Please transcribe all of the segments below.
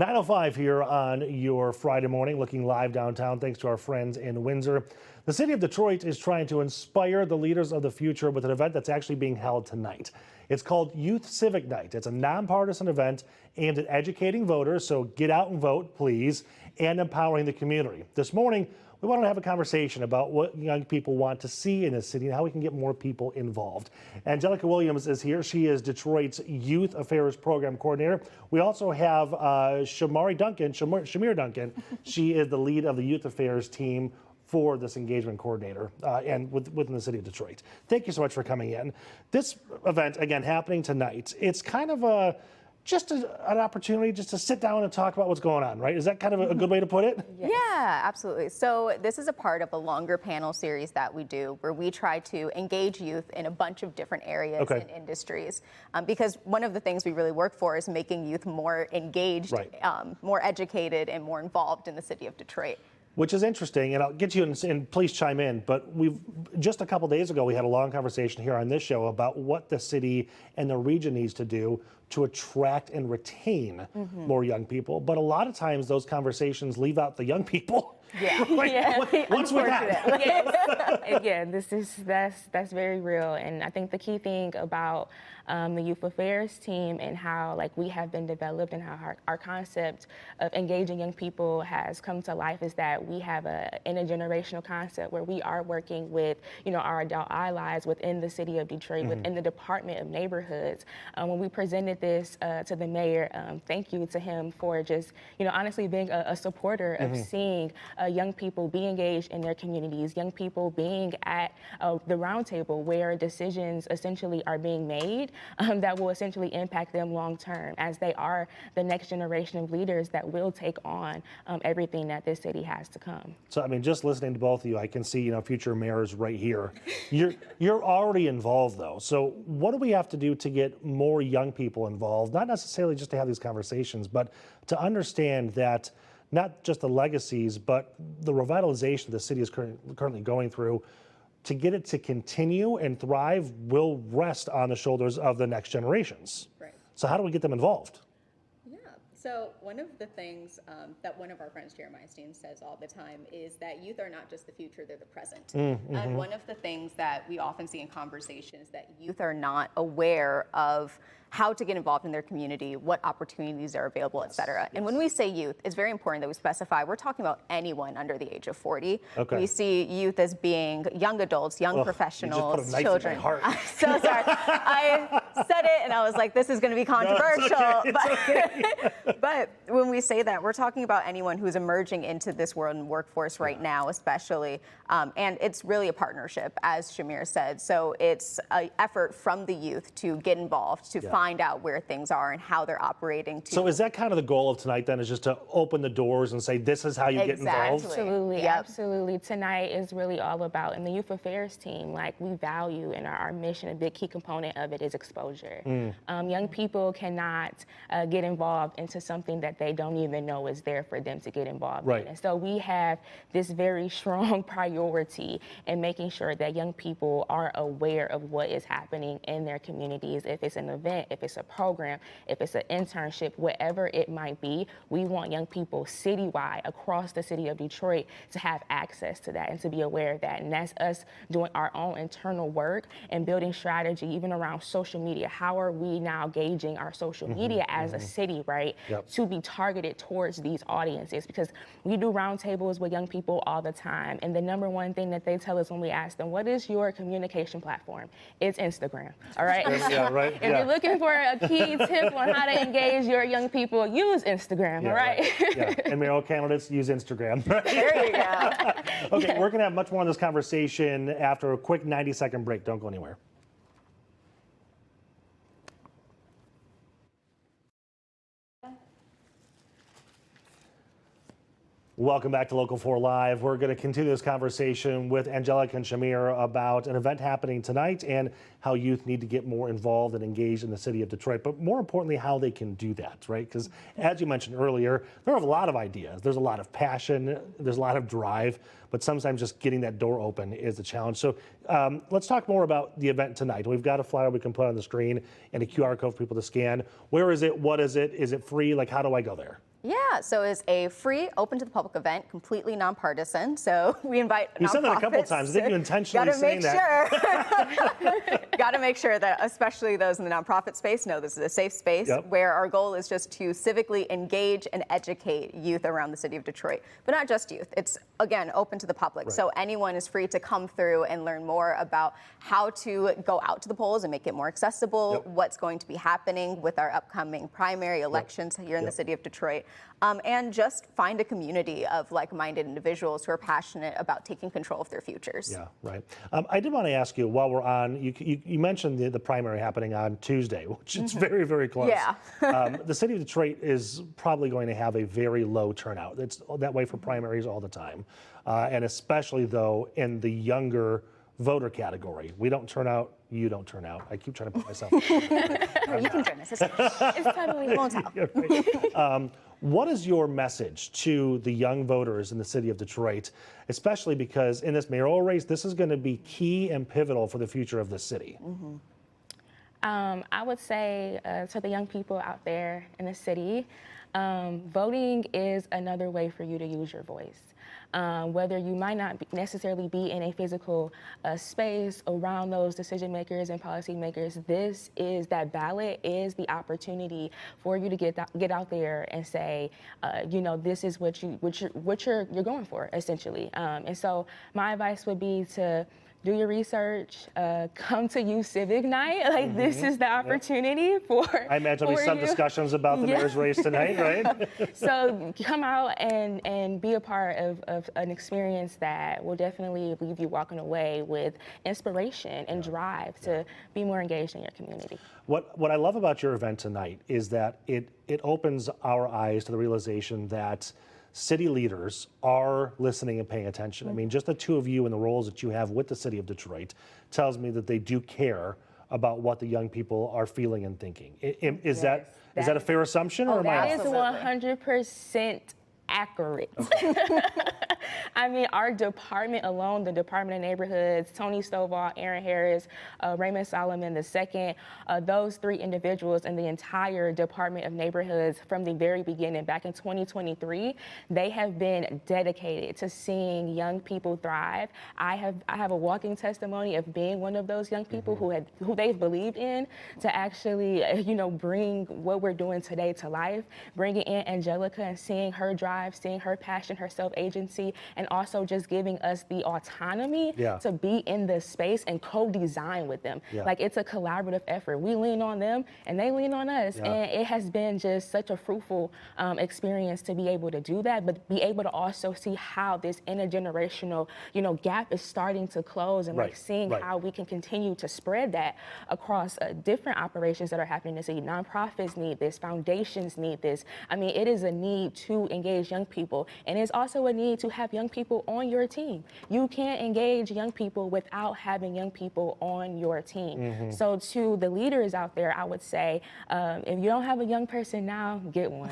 9:05 here on your Friday morning, looking live downtown thanks to our friends in Windsor. The city of Detroit is trying to inspire the leaders of the future with an event that's actually being held tonight. It's called Youth Civic Night. It's a nonpartisan event aimed at educating voters, so get out and vote, please, and empowering the community. This morning, we wanted to have a conversation about what young people want to see in the city and how we can get more people involved. Angelica Williams is here. She is Detroit's Youth Affairs Program Coordinator. We also have Shamere Duncan. She is the lead of the Youth Affairs team for this engagement coordinator and within the city of Detroit. Thank you so much for coming in. This event, again, happening tonight, it's kind of an opportunity just to sit down and talk about what's going on, right? Is that kind of a good way to put it? Yes. Yeah, absolutely. So this is a part of a longer panel series that we do where we try to engage youth in a bunch of different areas and industries. Because one of the things we really work for is making youth more engaged, more educated, and more involved in the city of Detroit. Which is interesting, and I'll get you in, and please chime in, but just a couple days ago, we had a long conversation here on this show about what the city and the region needs to do to attract and retain more young people. But a lot of times those conversations leave out the young people. Yeah. What's with that? Yeah, that's very real. And I think the key thing about the Youth Affairs team and how we have been developed and how our concept of engaging young people has come to life is that we have an intergenerational concept where we are working with our adult allies within the city of Detroit, within the Department of Neighborhoods. When we presented this to the mayor, thank you to him for just honestly being a supporter of seeing young people be engaged in their communities, young people being at the roundtable where decisions essentially are being made that will essentially impact them long term, as they are the next generation of leaders that will take on everything that this city has to come. So I mean, just listening to both of you, I can see future mayors right here. You're already involved though. So what do we have to do to get more young people involved? Not necessarily just to have these conversations, but to understand that not just the legacies, but the revitalization the city is currently going through, to get it to continue and thrive will rest on the shoulders of the next generations. Right. So how do we get them involved? Yeah. So one of the things that one of our friends, Jeremiah Steen, says all the time is that youth are not just the future, they're the present. And one of the things that we often see in conversations that youth are not aware of how to get involved in their community, what opportunities are available, et cetera. And when we say youth, it's very important that we specify we're talking about anyone under the age of 40. We see youth as being young adults, young professionals, you just put a knife children. in my heart. I'm so sorry. I said it and I was like, this is going to be controversial. No, it's okay. But when we say that, we're talking about anyone who's emerging into this world and workforce right now, especially. And it's really a partnership, as Shamere said. So it's an effort from the youth to get involved, to find out where things are and how they're operating. So is that kind of the goal of tonight then, is just to open the doors and say, this is how you get involved? Absolutely, absolutely. Tonight is really all about, and the Youth Affairs team, we value and our mission, a big key component of it is exposure. Young people cannot get involved into something that they don't even know is there for them to get involved in. And so we have this very strong priority in making sure that young people are aware of what is happening in their communities. If it's an event, if it's a program, if it's an internship, whatever it might be, we want young people citywide across the city of Detroit to have access to that and to be aware of that. And that's us doing our own internal work and building strategy even around social media. How are we now gauging our social media as a city, right, to be targeted towards these audiences? Because we do roundtables with young people all the time, and the number one thing that they tell us when we ask them, what is your communication platform? It's Instagram, all right? If you're looking for a key tip on how to engage your young people, use Instagram, all right? And mayoral candidates use Instagram. There you go. Okay, we're going to have much more on this conversation after a quick 90-second break. Don't go anywhere. Welcome back to Local 4 Live. We're going to continue this conversation with Angelica and Shamere about an event happening tonight and how youth need to get more involved and engaged in the city of Detroit, but more importantly, how they can do that, right? Because as you mentioned earlier, there are a lot of ideas. There's a lot of passion, there's a lot of drive, but sometimes just getting that door open is a challenge. So let's talk more about the event tonight. We've got a flyer we can put on the screen and a QR code for people to scan. Where is it? What is it? Is it free? How do I go there? Yeah, so it's a free, open to the public event, completely nonpartisan. So we invite You nonprofits. said that a couple times. I think you intentionally saying that. Got to make sure that especially those in the nonprofit space know this is a safe space where our goal is just to civically engage and educate youth around the city of Detroit. But not just youth. It's, again, open to the public. Right. So anyone is free to come through and learn more about how to go out to the polls and make it more accessible, what's going to be happening with our upcoming primary elections here in the city of Detroit. And just find a community of like-minded individuals who are passionate about taking control of their futures. Yeah, right. I did want to ask you, while we're on, you mentioned the primary happening on Tuesday, which is very, very close. Yeah. The city of Detroit is probably going to have a very low turnout. It's that way for primaries all the time. And especially, though, in the younger voter category. We don't turn out, you don't turn out. I keep trying to put myself. You can join us. It's totally, we won't tell. What is your message to the young voters in the city of Detroit, especially because in this mayoral race, this is going to be key and pivotal for the future of the city? I would say to the young people out there in the city, voting is another way for you to use your voice. Whether you might not necessarily be in a physical space around those decision makers and policy makers, that ballot is the opportunity for you to get out there and say, this is what you're going for, essentially. And so my advice would be to do your research, come to Youth Civic Night. Like this is the opportunity for I imagine there'll be some discussions about the mayor's race tonight, right? So come out and be a part of an experience that will definitely leave you walking away with inspiration and drive to be more engaged in your community. What I love about your event tonight is that it opens our eyes to the realization that city leaders are listening and paying attention. I mean, just the two of you and the roles that you have with the city of Detroit tells me that they do care about what the young people are feeling and thinking. Is that a fair assumption, or am I off? That is 100% accurate. Okay. I mean, our department alone, the Department of Neighborhoods, Tony Stovall, Aaron Harris, Raymond Solomon II, those three individuals in the entire Department of Neighborhoods from the very beginning, back in 2023, they have been dedicated to seeing young people thrive. I have a walking testimony of being one of those young people who they've believed in to actually, bring what we're doing today to life, bringing in Angelica and seeing her drive, seeing her passion, her self-agency, and also just giving us the autonomy to be in this space and co-design with them. Like, it's a collaborative effort. We lean on them and they lean on us. And it has been just such a fruitful experience to be able to do that, but be able to also see how this intergenerational, gap is starting to close, and like seeing how we can continue to spread that across different operations that are happening in the city. Nonprofits need this, foundations need this. I mean, it is a need to engage young people, and it's also a need to have young people on your team. You can't engage young people without having young people on your team. So to the leaders out there, I would say, if you don't have a young person now, get one.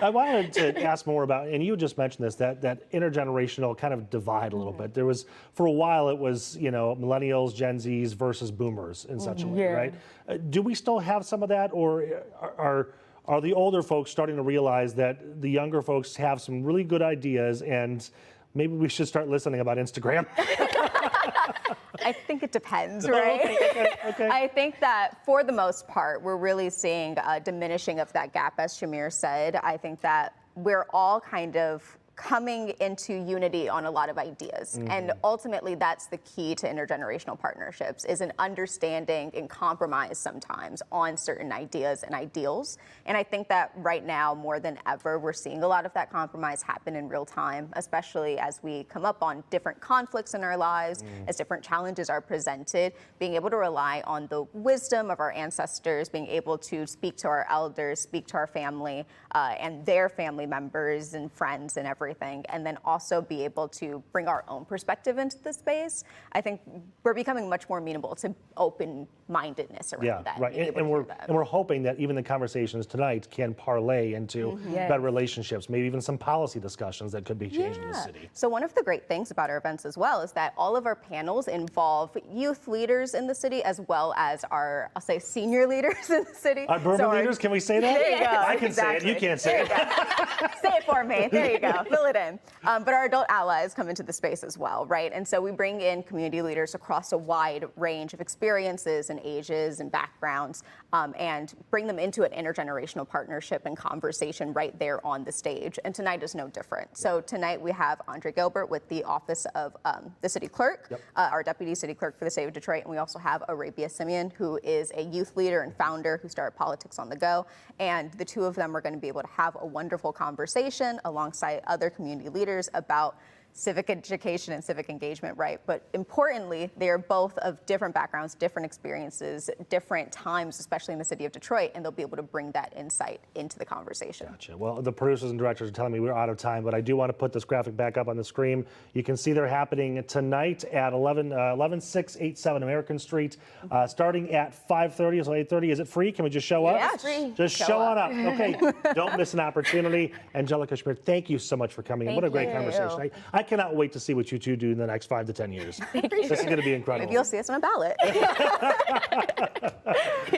I wanted to ask more about, and you just mentioned this, that intergenerational kind of divide a little bit. There was, for a while, it was, millennials, Gen Zs versus boomers in such a way, right? Do we still have some of that, or are the older folks starting to realize that the younger folks have some really good ideas, and maybe we should start listening about Instagram? I think it depends, right? Okay. I think that for the most part, we're really seeing a diminishing of that gap, as Shamere said. I think that we're all kind of coming into unity on a lot of ideas. And ultimately, that's the key to intergenerational partnerships, is an understanding and compromise sometimes on certain ideas and ideals. And I think that right now, more than ever, we're seeing a lot of that compromise happen in real time, especially as we come up on different conflicts in our lives, as different challenges are presented, being able to rely on the wisdom of our ancestors, being able to speak to our elders, speak to our family and their family members and friends and everything, and then also be able to bring our own perspective into the space. I think we're becoming much more amenable to open mindedness around Yeah, that. right. being able And to we're do that. and we're hoping that even the conversations tonight can parlay into better relationships, maybe even some policy discussions that could be changed in the city. So one of the great things about our events as well is that all of our panels involve youth leaders in the city as well as our, I'll say, senior leaders in the city. Our bourbon leaders, can we say that? There you go. I can Exactly. say it. You can't say it. Say it for me. There you go. Fill it in. But our adult allies come into the space as well, right? And so we bring in community leaders across a wide range of experiences and ages and backgrounds, and bring them into an intergenerational partnership and conversation right there on the stage. And tonight is no different. So tonight we have Andre Gilbert with the Office of the City Clerk, our Deputy City Clerk for the State of Detroit, and we also have Arabia Simeon, who is a youth leader and founder who started Politics on the Go. And the two of them are going to be able to have a wonderful conversation alongside other community leaders about civic education and civic engagement, right? But importantly, they are both of different backgrounds, different experiences, different times, especially in the city of Detroit, and they'll be able to bring that insight into the conversation. Gotcha. Well, the producers and directors are telling me we're out of time, but I do want to put this graphic back up on the screen. You can see they're happening tonight at 11687 American Street, starting at 5:30 until 8:30. Is it free? Can we just show up? Yeah, it's free. Just show on up. Okay. Don't miss an opportunity. Angelica, Shamere, thank you so much for coming in. What a great conversation. I cannot wait to see what you two do in the next 5 to 10 years. This is going to be incredible. Maybe you'll see us on a ballot.